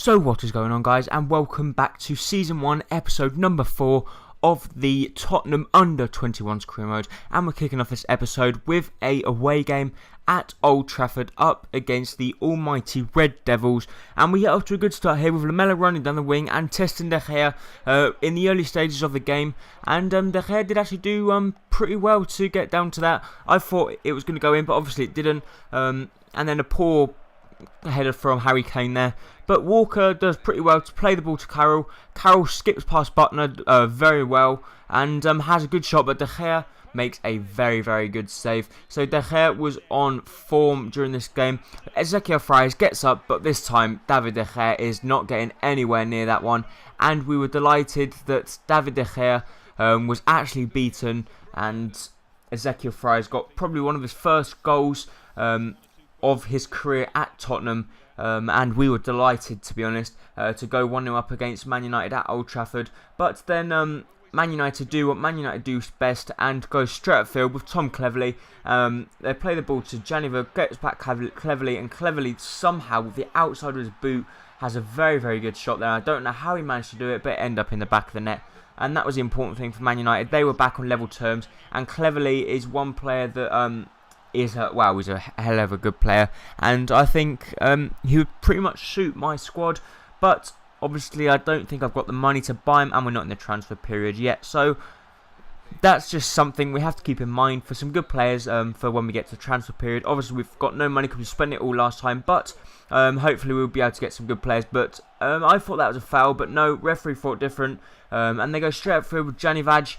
So what is going on, guys, and welcome back to Season 1, Episode number 4 of the Tottenham Under-21s career mode. And we're kicking off this episode with a away game at Old Trafford up against the almighty Red Devils. And we get off to a good start here with Lamela running down the wing and testing De Gea in the early stages of the game. And De Gea did actually do pretty well to get down to that. I thought it was going to go in, but obviously it didn't. And then a poor header from Harry Kane there, but Walker does pretty well to play the ball to Carroll. Carroll skips past Butner very well and has a good shot, but De Gea makes a very good save. So De Gea was on form during this game. Ezekiel Fries gets up, but this time David De Gea is not getting anywhere near that one, and we were delighted that David De Gea was actually beaten, and Ezekiel Fries got probably one of his first goals of his career at Tottenham, and we were delighted, to be honest, to go 1-0 up against Man United at Old Trafford. But then Man United do what Man United do best and go straight upfield with Tom Cleverley. They play the ball to Janiver, gets back Cleverley, and Cleverley somehow with the outside of his boot has a very good shot there. I don't know how he managed to do it, but it ended up in the back of the net. And that was the important thing for Man United. They were back on level terms, and Cleverley is one player that he's a hell of a good player, and I think he would pretty much suit my squad, but obviously I don't think I've got the money to buy him, and we're not in the transfer period yet, so that's just something we have to keep in mind for some good players for when we get to the transfer period. Obviously we've got no money because we spent it all last time, but hopefully we'll be able to get some good players. But I thought that was a foul, but no, referee thought different, and they go straight up through with Janivaj.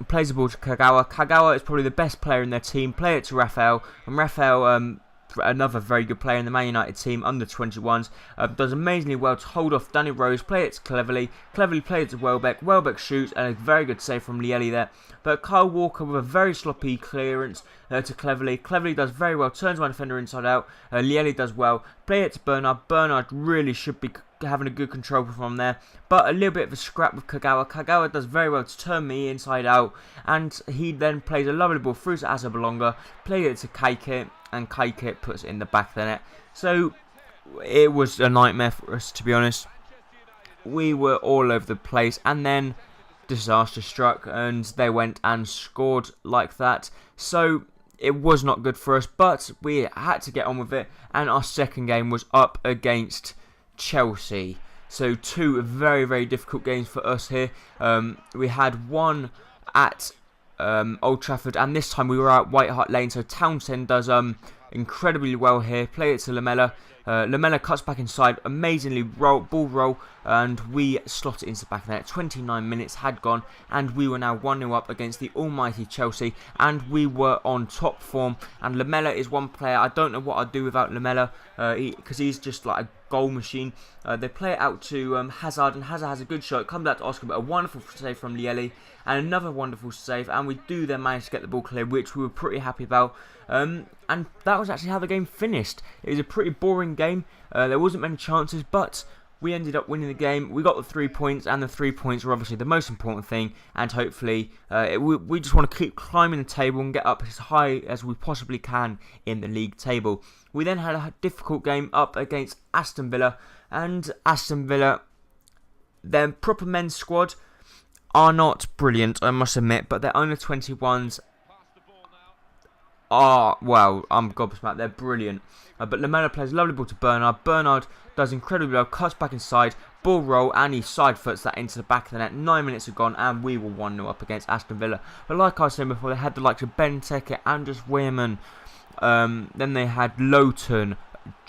Plays the ball to Kagawa. Kagawa is probably the best player in their team. Play it to Rafael, and Rafael, another very good player in the Man United team, under 21s, does amazingly well to hold off Danny Rose. Play it to Cleverley. Cleverley plays it to Welbeck. Welbeck shoots, and a very good save from Lieli there. But Kyle Walker with a very sloppy clearance to Cleverley. Cleverley does very well, turns one defender inside out. Lieli does well. Play it to Bernard. Bernard really should be having a good control from there, but a little bit of a scrap with Kagawa. Kagawa does very well to turn me inside out, and he then plays a lovely ball through to Azabelonga, plays it to Kaikit, and Kaikit puts it in the back of the net. So it was a nightmare for us, to be honest. We were all over the place, and then disaster struck, and they went and scored like that. So it was not good for us, but we had to get on with it, and our second game was up against Chelsea. So two very difficult games for us here. We had one at Old Trafford, and this time we were at White Hart Lane. So Townsend does incredibly well here. Play it to Lamela. Lamela cuts back inside, amazingly ball roll, and we slot it into the back of the net. 29 minutes had gone, and we were now 1-0 up against the almighty Chelsea, and we were on top form. And Lamela is one player, I don't know what I'd do without Lamela, because he's just like a goal machine. They play it out to Hazard, and Hazard has a good shot. It comes out to Oscar, but a wonderful save from Lieli, and another wonderful save, and we do then manage to get the ball clear, which we were pretty happy about. And that was actually how the game finished. It was a pretty boring game. There wasn't many chances, but we ended up winning the game. We got the 3 points, and the 3 points were obviously the most important thing. And hopefully, we just want to keep climbing the table and get up as high as we possibly can in the league table. We then had a difficult game up against Aston Villa, and Aston Villa, their proper men's squad are not brilliant, I must admit, but their under 21s are, well, I'm gobsmacked, they're brilliant. But Lamela plays a lovely ball to Bernard. Bernard does incredibly well, cuts back inside, ball roll, and he side foots that into the back of the net. 9 minutes have gone, and we were 1-0 up against Aston Villa. But like I was saying before, they had the likes of Benteke, Andres Wehrman, then they had Lowton,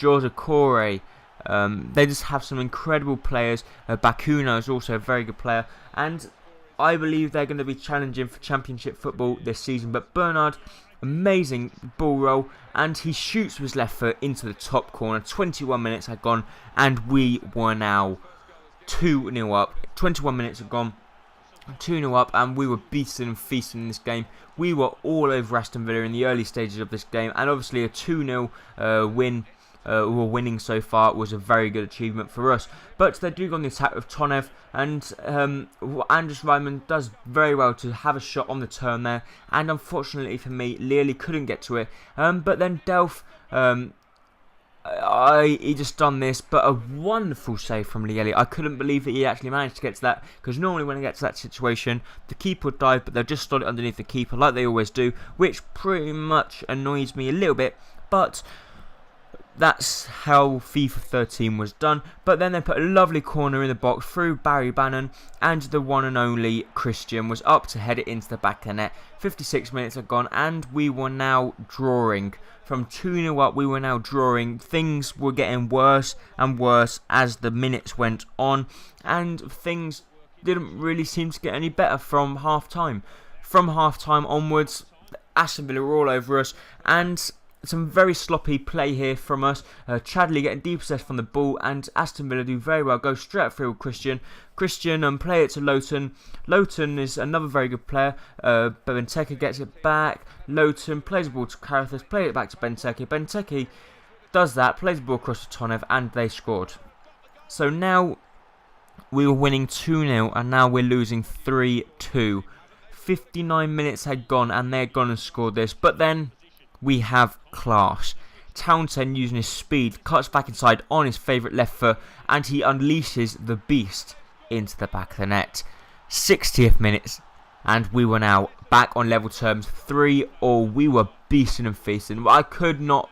Jose Corey. They just have some incredible players. Bakuna is also a very good player, and I believe they're going to be challenging for Championship football this season. But Bernard, amazing ball roll, and he shoots with his left foot into the top corner. 21 minutes had gone, and we were now 2-0 up. 21 minutes had gone, 2-0 up, and we were beating and feasting in this game. We were all over Aston Villa in the early stages of this game, and obviously a 2-0 win. Were winning so far was a very good achievement for us. But they do go on the attack with Tonev, and Andres Ryman does very well to have a shot on the turn there, and unfortunately for me, Lieli couldn't get to it. But then Delph he just done this, but a wonderful save from Lieli. I couldn't believe that he actually managed to get to that, because normally when he gets to that situation, the keeper would dive, but they'll just slot it underneath the keeper like they always do, which pretty much annoys me a little bit, but that's how FIFA 13 was done. But then they put a lovely corner in the box through Barry Bannon, and the one and only Christian was up to head it into the back of the net. 56 minutes had gone, and we were now drawing. From 2-0 up, we were now drawing. Things were getting worse and worse as the minutes went on, and things didn't really seem to get any better from half-time. From half-time onwards, Aston Villa were all over us, and some very sloppy play here from us. Chadley getting deep possessed from the ball, and Aston Villa do very well. Go straight up through Christian. Christian play it to Lowton. Lowton is another very good player. Benteke gets it back. Lowton plays the ball to Carathis. Play it back to Benteke. Benteke does that. Plays the ball across to Tonev, and they scored. So now we were winning 2-0, and now we're losing 3-2. 59 minutes had gone, and they're gone and scored this. But then we have class. Townsend, using his speed, cuts back inside on his favourite left foot, and he unleashes the beast into the back of the net. 60th minute, and we were now back on level terms, 3-3. We were beasting and feasting. I could not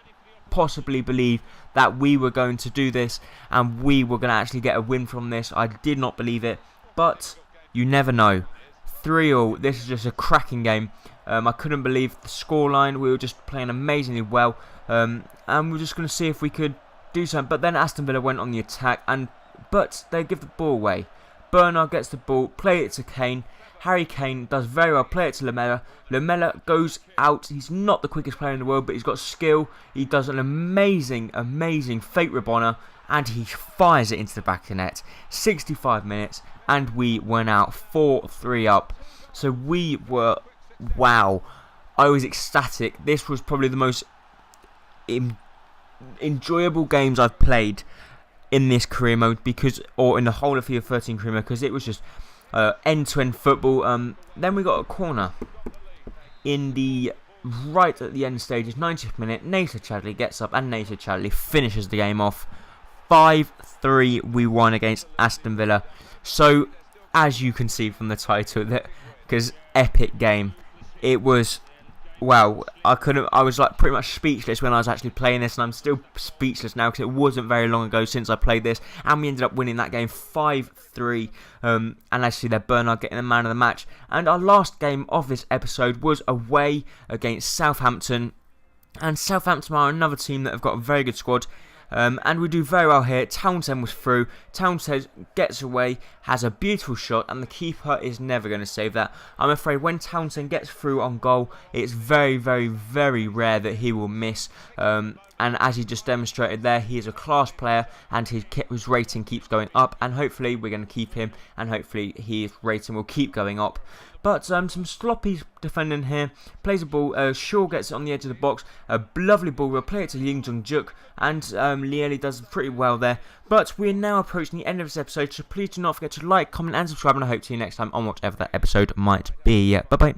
possibly believe that we were going to do this, and we were going to actually get a win from this. I did not believe it, but you never know. 3-3. This is just a cracking game. I couldn't believe the scoreline. We were just playing amazingly well, and we were just going to see if we could do something. But then Aston Villa went on the attack, but they give the ball away. Bernard gets the ball, play it to Kane. Harry Kane does very well, play it to Lamela. Lamela goes out. He's not the quickest player in the world, but he's got skill. He does an amazing fake Rabona, and he fires it into the back of the net. 65 minutes, and we went out 4-3 up. So we were, wow, I was ecstatic. This was probably the most enjoyable games I've played in this career mode, or in the whole of FIFA 13 career mode, because it was just end-to-end football. Then we got a corner right at the end stages, 90th minute. Nathan Chadley gets up, and Nathan Chadley finishes the game off. 5-3 we won against Aston Villa. So, as you can see from the title, because epic game, it was, wow, I was like pretty much speechless when I was actually playing this, and I'm still speechless now because it wasn't very long ago since I played this, and we ended up winning that game 5-3, and actually there Bernard getting the man of the match. And our last game of this episode was away against Southampton, and Southampton are another team that have got a very good squad. And we do very well here. Townsend was through. Townsend gets away, has a beautiful shot, and the keeper is never going to save that. I'm afraid when Townsend gets through on goal, it's very, very, very rare that he will miss. And as he just demonstrated there, he is a class player, and his rating keeps going up. And hopefully we're going to keep him, and hopefully his rating will keep going up. But some sloppy defending here. Plays the ball. Shaw gets it on the edge of the box. A lovely ball. We'll play it to Ying Jung-juk. And Lieli does pretty well there. But we're now approaching the end of this episode. So please do not forget to like, comment and subscribe. And I hope to see you next time on whatever that episode might be. Bye-bye.